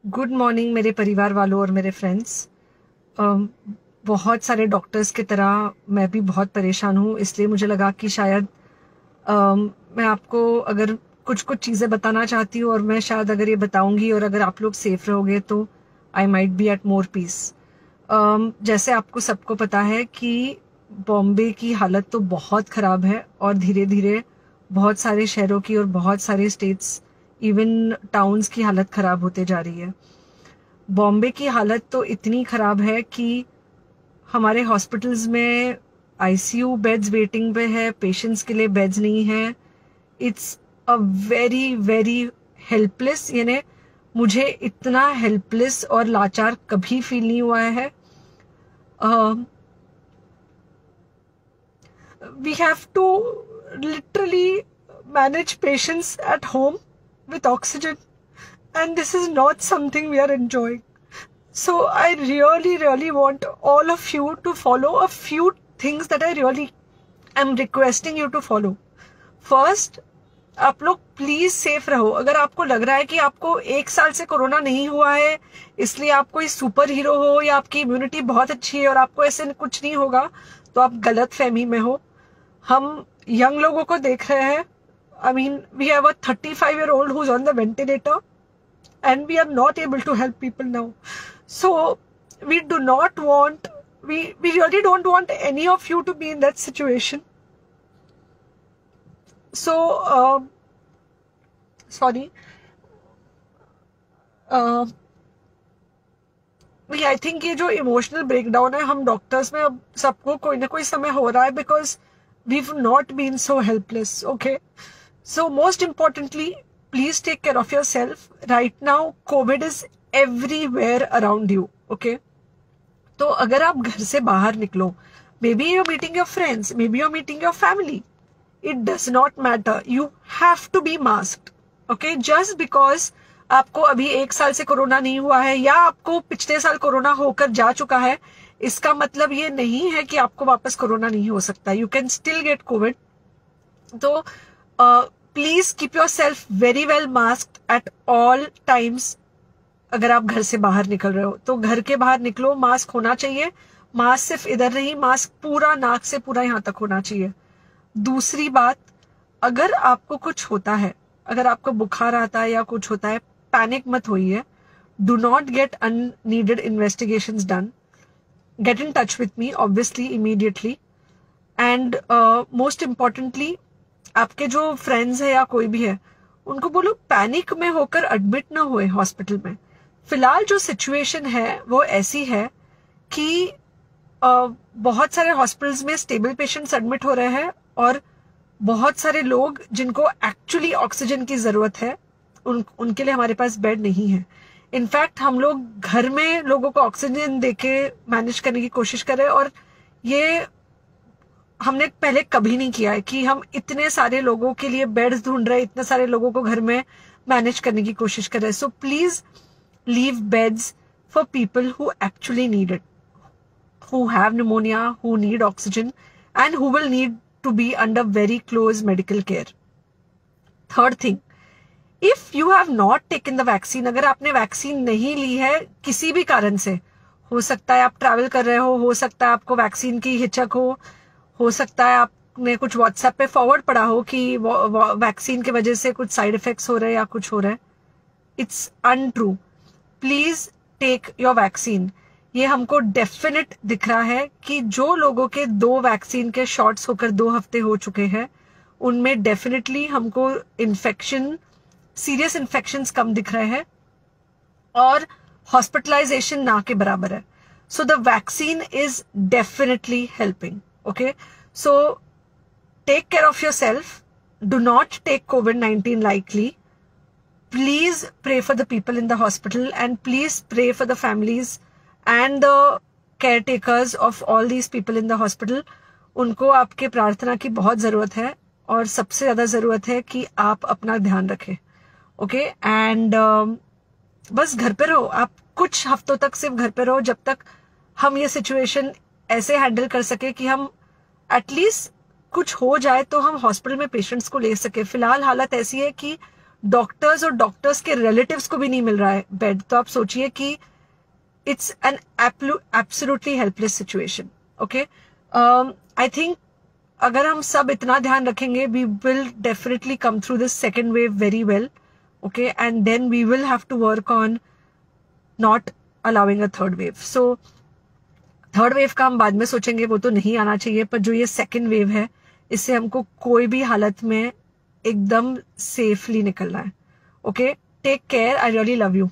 Good morning मेरे परिवार वालों और मेरे फ्रेंड्स। बहुत सारे डॉक्टर्स की तरह मैं भी बहुत परेशान हूँ, इसलिए मुझे लगा कि शायद मैं आपको अगर कुछ कुछ चीज़ें बताना चाहती हूँ और मैं शायद अगर ये बताऊंगी और अगर आप लोग सेफ रहोगे तो I might be at more peace. जैसे आपको सबको पता है कि बॉम्बे की हालत तो बहुत ख़राब है और धीरे धीरे बहुत सारे शहरों की और बहुत सारे स्टेट्स इवन टाउन्स की हालत ख़राब होते जा रही है। बॉम्बे की हालत तो इतनी ख़राब है कि हमारे हॉस्पिटल्स में आईसीयू बेड्स वेटिंग पे है, पेशेंट्स के लिए बेड्स नहीं है। It's a very very helpless, यानी मुझे इतना हेल्पलेस और लाचार कभी फील नहीं हुआ है। We have to literally manage patients at home with oxygen, and this is not something we are enjoying. So I really want all of you to follow a few things that I really am requesting you to follow. First, आप लोग please safe रहो। अगर आपको लग रहा है कि आपको 1 साल से कोरोना नहीं हुआ है इसलिए आप कोई सुपर हीरो हो या आपकी इम्यूनिटी बहुत अच्छी है और आपको ऐसे कुछ नहीं होगा, तो आप गलत फहमी में हो। हम यंग लोगों को देख रहे हैं। I mean, we have a 35-year-old who's on the ventilator and we are not able to help people now. So we do not want, we really don't want any of you to be in that situation. So sorry, I think ये जो emotional breakdown है हम doctors में अब सबको कोई ना कोई समय हो रहा है, because we have not been so helpless. Okay, so most importantly please take care of yourself. Right now Covid is everywhere around you. Okay, तो अगर आप घर से बाहर निकलो, may be you're meeting your friends, may be you're meeting your family, it does not matter, you have to be masked. Okay, just because आपको अभी 1 साल से कोरोना नहीं हुआ है या आपको पिछले साल कोरोना होकर जा चुका है, इसका मतलब ये नहीं है कि आपको वापस कोरोना नहीं हो सकता। You can still get COVID. तो please keep yourself very well masked at all times. अगर आप घर से बाहर निकल रहे हो तो घर के बाहर निकलो, मास्क होना चाहिए। मास्क सिर्फ इधर नहीं, मास्क पूरा नाक से पूरा यहाँ तक होना चाहिए। दूसरी बात, अगर आपको कुछ होता है, अगर आपको बुखार आता है या कुछ होता है, पैनिक मत होइए। Do not get unneeded investigations done. Get in touch with me obviously immediately. And most importantly, आपके जो फ्रेंड्स है या कोई भी है उनको बोलो पैनिक में होकर एडमिट ना हुए हॉस्पिटल में। फिलहाल जो सिचुएशन है वो ऐसी है कि बहुत सारे हॉस्पिटल्स में स्टेबल पेशेंट्स एडमिट हो रहे हैं और बहुत सारे लोग जिनको एक्चुअली ऑक्सीजन की जरूरत है उनके लिए हमारे पास बेड नहीं है। इनफैक्ट हम लोग घर में लोगों को ऑक्सीजन देके मैनेज करने की कोशिश कर रहे हैं, और ये हमने पहले कभी नहीं किया है कि हम इतने सारे लोगों के लिए बेड्स ढूंढ रहे हैं, इतने सारे लोगों को घर में मैनेज करने की कोशिश कर रहे हैं। So please leave beds for people who actually need it, who have pneumonia, who need oxygen, and who will need to be under very close medical care. Third thing, if you have not taken the vaccine, अगर आपने vaccine नहीं ली है किसी भी कारण से, हो सकता है आप ट्रैवल कर रहे हो सकता है आपको वैक्सीन की हिचक हो सकता है आपने कुछ व्हाट्सएप पे फॉरवर्ड पढ़ा हो कि वैक्सीन की वजह से कुछ साइड इफेक्ट्स हो रहे हैं या कुछ हो रहा है। It's untrue. Please take your vaccine. ये हमको डेफिनेट दिख रहा है कि जो लोगों के 2 वैक्सीन के शॉट्स होकर 2 हफ्ते हो चुके हैं उनमें डेफिनेटली हमको इन्फेक्शन, सीरियस इन्फेक्शंस कम दिख रहे हैं और हॉस्पिटलाइजेशन ना के बराबर है। So the vaccine is definitely helping. Okay, so take care of yourself, do not take COVID-19 lightly. Please pray for the people in the hospital and please pray for the families and the caretakers of all these people in the hospital. उनको आपके प्रार्थना की बहुत जरूरत है और सबसे ज्यादा जरूरत है कि आप अपना ध्यान रखें। ओके, एंड बस घर पे रहो। आप कुछ हफ्तों तक सिर्फ घर पे रहो जब तक हम ये सिचुएशन ऐसे हैंडल कर सके कि हम एटलीस्ट कुछ हो जाए तो हम हॉस्पिटल में पेशेंट्स को ले सके। फिलहाल हालत ऐसी है कि डॉक्टर्स और डॉक्टर्स के रिलेटिव्स को भी नहीं मिल रहा है बेड, तो आप सोचिए कि it's an absolutely helpless situation. Okay, I think अगर हम सब इतना ध्यान रखेंगे, we will definitely come through this second wave very well. Okay, and then we will have to work on not allowing a third wave. So third wave का हम बाद में सोचेंगे, वो तो नहीं आना चाहिए, पर जो ये सेकेंड वेव है इससे हमको कोई भी हालत में एकदम सेफली निकलना है. Okay, take care, I really love you.